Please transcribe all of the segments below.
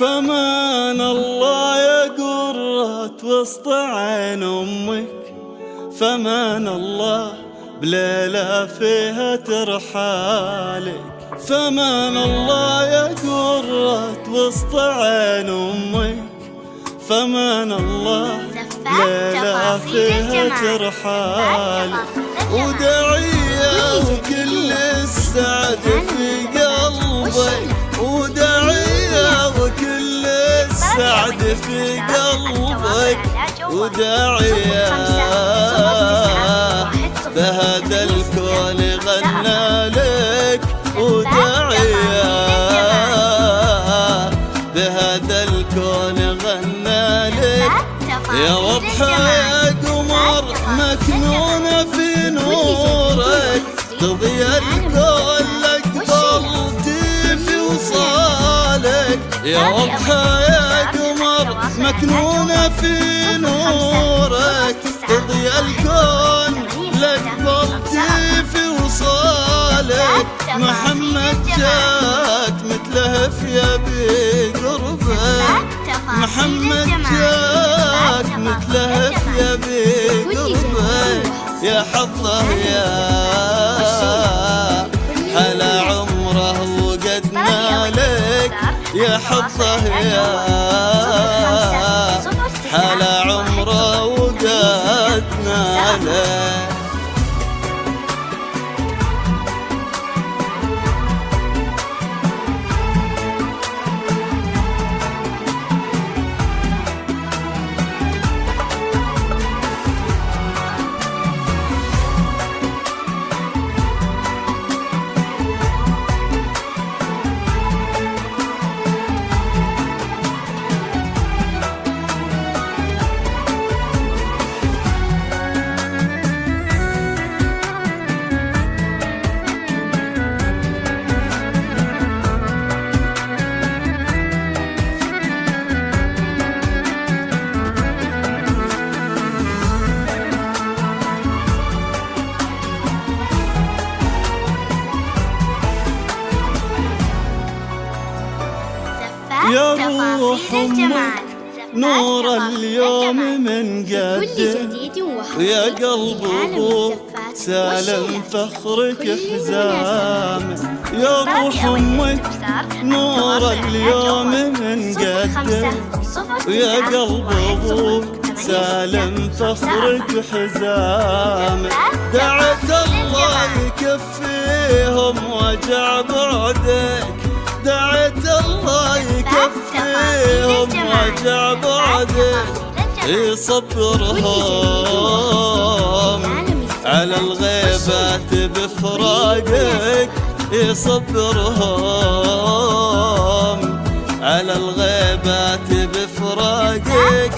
فمان الله يا قرة وسط عين أمك، فمان الله بليلة فيها ترحالك، فمان الله يا قرة وسط عين أمك، فمان الله بليلة فيها ترحالك، وداعية وكل السعد في قلبك، وداعية وكل السعد في قلبك، وداعية بهذا الكون غنى لك، وداعية بهذا الكون غنى لك، يا وضحى يا قمر مكنونة في نورك، تضيا الكون لك ضلتي في وصالك، يا وضحى يا قمر مكنونة في نورك، تضيا الكون لك ضلتي في وصالك، محمد جاك متلهف يا بقربك، محمد جاك متلهف يا بقربك، يا حظه يا حلا عمره وقدنا لك، يا حظه يا حلا عمره وقدنا لك. يا روح أمك نور اليوم من قدك، ويا قلب أبوك سالم فخرك حزامك، يا روح أمك نور اليوم من قدك، ويا قلب أبوك سالم فخرك حزامك، دعت الله يكفيهم وجع بعدك، دعت الله يكفيهم وجع بعدك، يصبرهم على الغيبات بفراقك، يصبرهم على الغيبات بفراقك،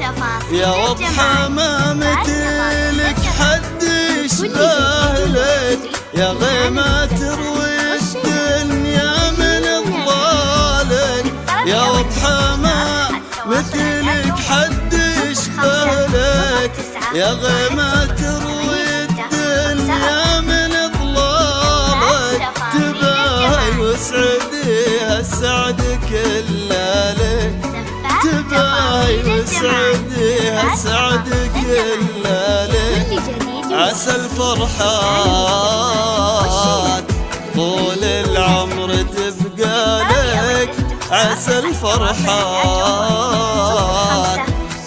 يا وضحى ما مثلك حد يشبه لك، يا غيمة تروي الدنيا من ضلالك، يا وضحى ما مثلك حد يشبه لك، يا غيمة تروي الدنيا من ضلالك، تباهي وسعديها السعد كله لك، تباهي وسعديها السعد كله لك، عسى الفرحات طول العمر تبقى لك، عسى الفرحات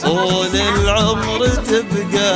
طول العمر تبقى